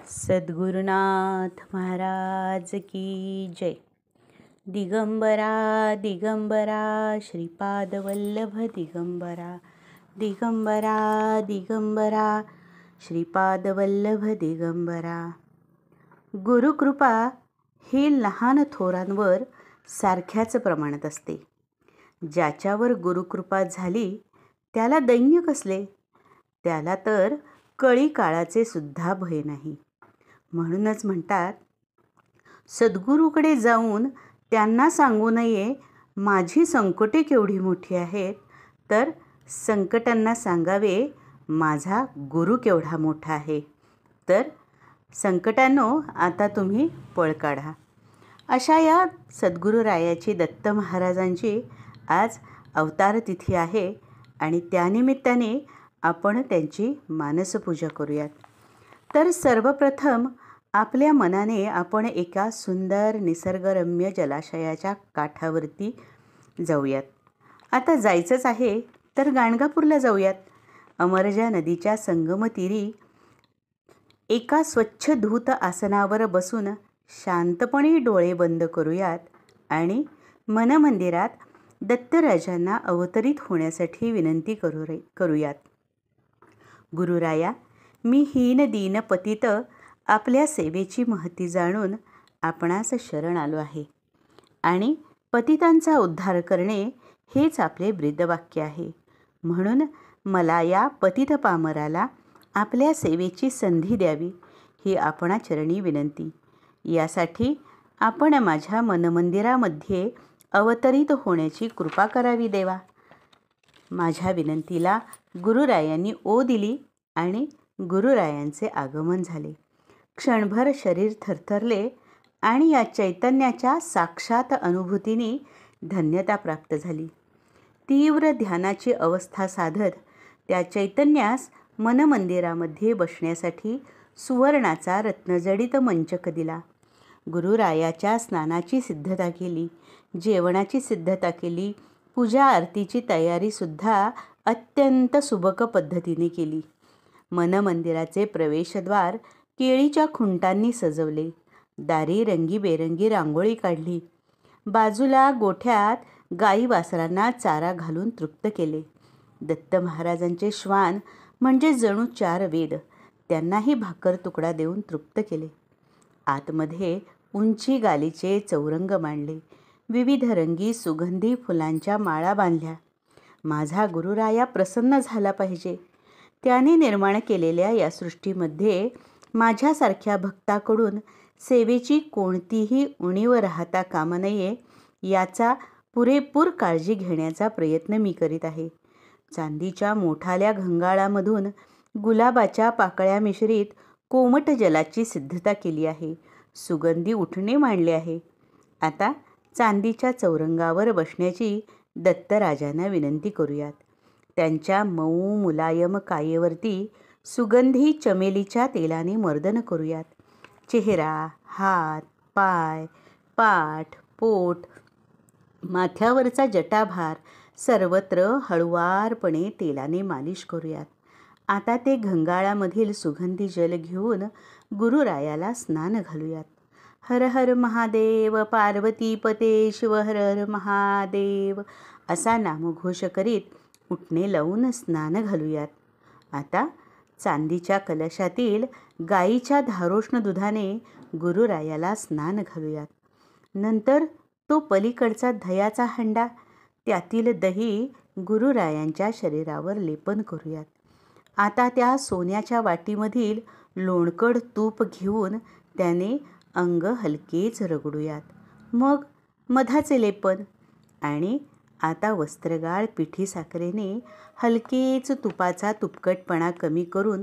सद्गुरुनाथ महाराज की जय। दिगंबरा दिगंबरा श्रीपाद वल्लभ दिगंबरा, दिगंबरा दिगंबरा श्रीपाद वल्लभ दिगंबरा। गुरुकृपा ही लहान थोरांवर सारख्याच प्रमाणात असते. ज्याच्यावर गुरुकृपा झाली त्याला दैन्य कसले, त्याला तर कळी काळाचे सुद्धा भय नाही. म्हणूनच म्हणतात, सद्गुरूकडे जाऊन त्यांना सांगू नये माझी संकटे केवढी मोठी आहेत, तर संकटांना सांगावे माझा गुरु केवढा मोठा आहे. तर संकटांनो, आता तुम्ही पळ काढा. अशा या सद्गुरुरायाची, दत्त महाराजांची आज अवतार तिथी आहे आणि त्यानिमित्ताने आपण त्यांची मानसपूजा करूयात. तर सर्वप्रथम आपल्या मनाने आपण एका सुंदर निसर्गरम्य जलाशयाच्या काठावरती जाऊयात. आता जायचंच आहे तर गाणगापूरला जाऊयात. अमरजा नदीच्या संगमतीरी एका स्वच्छ धूत आसनावर बसून शांतपणे डोळे बंद करूयात आणि मनमंदिरात दत्तराजांना अवतरित होण्यासाठी विनंती करूयात. गुरुराया, मी हीन दीन पतित आपल्या सेवेची महती जाणून आपणास शरण आलो आहे आणि पतितांचा उद्धार करणे हेच आपले ब्रीदवाक्य आहे. म्हणून मला या पतित पामराला आपल्या सेवेची संधी द्यावी ही आपणा चरणी विनंती. यासाठी आपण माझ्या मनमंदिरामध्ये अवतरित होण्याची कृपा करावी देवा. माझ्या विनंतीला गुरुरायांनी ओ दिली आणि गुरुरायांचे आगमन झाले. क्षणभर शरीर थरथरले आणि या चैतन्याच्या साक्षात अनुभूतीने धन्यता प्राप्त झाली. तीव्र ध्यानाची अवस्था साधत त्या चैतन्यास मनमंदिरामध्ये बसण्यासाठी सुवर्णाचा रत्नजडित मंचक दिला. गुरुरायाच्या स्नानाची सिद्धता केली, जेवणाची सिद्धता केली, पूजा आरतीची तयारीसुद्धा अत्यंत सुबक पद्धतीने केली. मनमंदिराचे प्रवेशद्वार केळीच्या खुंटांनी सजवले. दारी रंगीबेरंगी रांगोळी काढली. बाजूला गोठ्यात गाई वासरांना चारा घालून तृप्त केले. दत्त महाराजांचे श्वान म्हणजे जणू 4 वेद, त्यांनाही भाकर तुकडा देऊन तृप्त केले. आतमध्ये उंची गालीचे चौरंग मांडले. विविध रंगी सुगंधी फुलांच्या माळा बांधल्या. माझा गुरुराया प्रसन्न झाला पाहिजे. त्याने निर्माण केलेल्या या सृष्टीमध्ये माझ्यासारख्या भक्ताकडून सेवेची कोणतीही उणीव राहता कामा नये याचा पुरेपूर काळजी घेण्याचा प्रयत्न मी करीत आहे. चांदीच्या मोठाल्या घंगाळामधून गुलाबाच्या पाकळ्या मिश्रित कोमट जलाची सिद्धता केली आहे. सुगंधी उठणे मांडले आहे. आता चांदीच्या चौरंगावर बसण्याची दत्तराजांना विनंती करूयात. त्यांच्या मऊ मुलायम कायेवरती सुगंधी चमेलीच्या तेलाने मर्दन करूयात. चेहरा, हात, पाय, पाठ, पोट, माथ्यावरचा जटाभार सर्वत्र हळुवारपणे तेलाने मालिश करूयात. आता ते घंगाळामधील सुगंधी जल घेऊन गुरुरायाला स्नान घालूयात. हर हर महादेव, पार्वतीपते शिव हर हर महादेव असा नामघोष करीत उठणे लावून स्नान घालूयात. आता चांदीच्या कलशातील गाईच्या धारोष्ण दुधाने गुरुरायाला स्नान घालूयात. नंतर तो पलीकडचा दह्याचा हंडा, त्यातील दही गुरुरायांच्या शरीरावर लेपन करूयात. आता त्या सोन्याच्या वाटीमधील लोणकड तूप घेऊन त्याने अंग हलकेच रगडूयात. मग मधाचे लेपन आणि आता वस्त्रगाळ पिठी साखरेने हलकेच तुपाचा तुपकटपणा कमी करून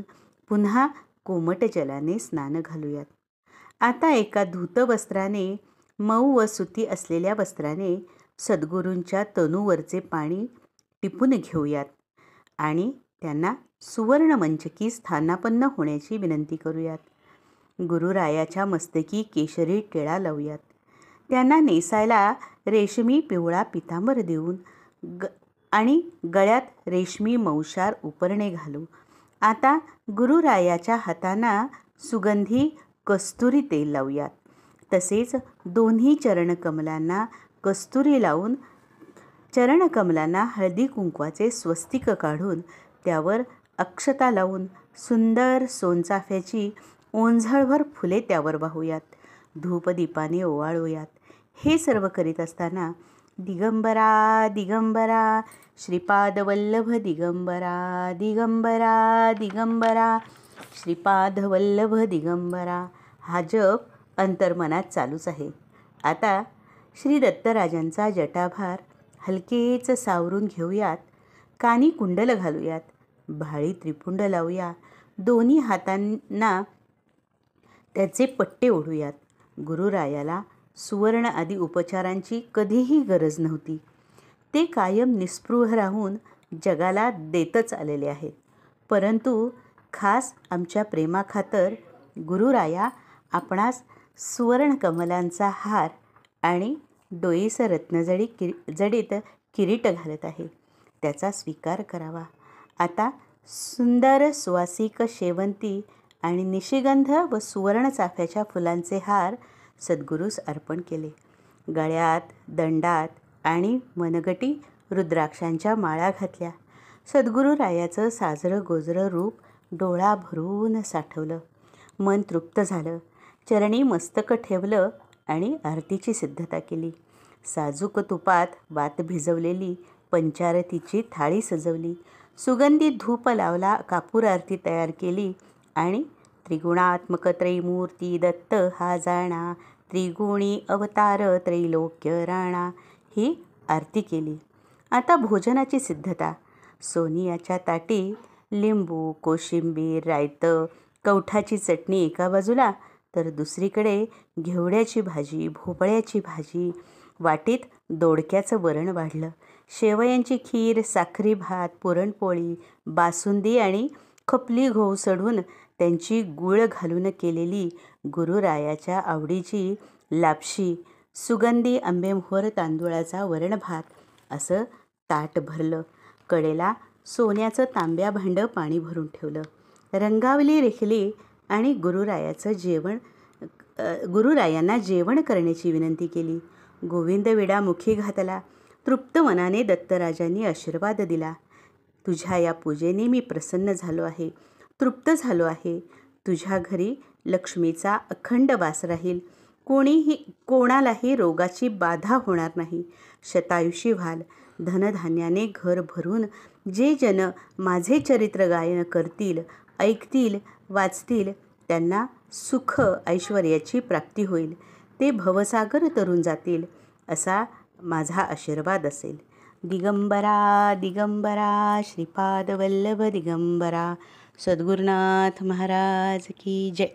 पुन्हा कोमट जलाने स्नान घालूयात. आता एका धूत वस्त्राने, मऊ व सुती असलेल्या वस्त्राने सद्गुरूंच्या तनूवरचे पाणी टिपून घेऊयात आणि त्यांना सुवर्ण मंचकी स्थानापन्न होण्याची विनंती करूयात. गुरुरायाच्या मस्तकी केशरी टिळा लावूयात. त्यांना नेसायला रेशमी पिवळा पितांबर देऊन आणि गळ्यात रेशमी मौशार उपरणे घालू. आता गुरुरायाच्या हातांना सुगंधी कस्तुरी तेल लावूयात. तसेच दोन्ही चरणकमलांना कस्तुरी लावून चरणकमलांना हळदी कुंकवाचे स्वस्तिक काढून त्यावर अक्षता लावून सुंदर सोनचाफ्याची ओंझळभर फुले त्यावर वाहूयात. धूपदीपाने ओवाळूयात. हे सर्व करीत असताना दिगंबरा दिगंबरा श्रीपादवल्लभ दिगंबरा दिगंबरा दिगंबरा श्रीपादवल्लभ दिगंबरा हा जप अंतर्मनात चालूच आहे. आता श्री दत्तराजांचा जटाभार हलकेच सावरून घेऊयात. कानी कुंडल घालूयात. भाळी त्रिपुंड लावूया. दोन्ही हातांना त्याचे पट्टे ओढूयात. गुरुरायाला सुवर्ण आदी उपचारांची कधीही गरज नव्हती. ते कायम निस्पृह राहून जगाला देतच आलेले आहेत. परंतु खास आमच्या प्रेमाखातर गुरुराया आपणास सुवर्ण कमलांचा हार आणि डोईस रत्नजडीत किरीट घालत आहे. त्याचा स्वीकार करावा. आता सुंदर सुवासिक शेवंती आणि निशिगंध व सुवर्ण चाफ्याच्या फुलांचे हार सद्गुरूस अर्पण केले. गळ्यात, दंडात आणि मनगटी रुद्राक्षांच्या माळा घातल्या. सद्गुरुरायाचं साजरं गोजरं रूप डोळा भरून साठवलं. मन तृप्त झालं. चरणी मस्तक ठेवलं आणि आरतीची सिद्धता केली. साजूक तुपात वात भिजवलेली पंचारतीची थाळी सजवली. सुगंधी धूप लावला. कापूर आरती तयार केली आणि त्रिगुणात्मक त्रैमूर्ती दत्त हा जाणा, त्रिगुणी अवतार त्रैलोक्य राणा ही आरती केली. आता भोजनाची सिद्धता. सोनियाच्या ताटी लिंबू, कोशिंबीर, रायतं, कवठाची चटणी एका बाजूला तर दुसरीकडे घेवड्याची भाजी, भोपळ्याची भाजी, वाटीत दोडक्याचं वरण वाढलं. शेवयांची खीर, साखरी भात, पुरणपोळी, बासुंदी आणि खपली घोसडून त्यांची गूळ घालून केलेली गुरुरायाच्या आवडीची लापशी, सुगंधी आंबेमोहोर तांदूळाचा वरणभात असं ताट भरलं. कडेला सोन्याचं तांब्या भांडं पाणी भरून ठेवलं. रंगावली रेखली आणि गुरुरायांना जेवण करण्याची विनंती केली. गोविंद विडा मुखी घातला. तृप्त मनाने दत्तराजांनी आशीर्वाद दिला. तुझ्या या पूजेने मी प्रसन्न झालो आहे, तृप्त झालो आहे. तुझ्या घरी लक्ष्मीचा अखंड वास राहील. कोणालाही रोगाची बाधा होणार नाही. शतायुषी व्हाल. धनधान्याने घर भरून जे जन माझे चरित्र गायन करतील, ऐकतील, वाचतील त्यांना सुख ऐश्वर्याची प्राप्ती होईल. ते भवसागर तरून जातील असा माझा आशीर्वाद असेल. दिगंबरा दिगंबरा श्रीपादवल्लभ दिगंबरा. सद्गुरुनाथ महाराज की जय.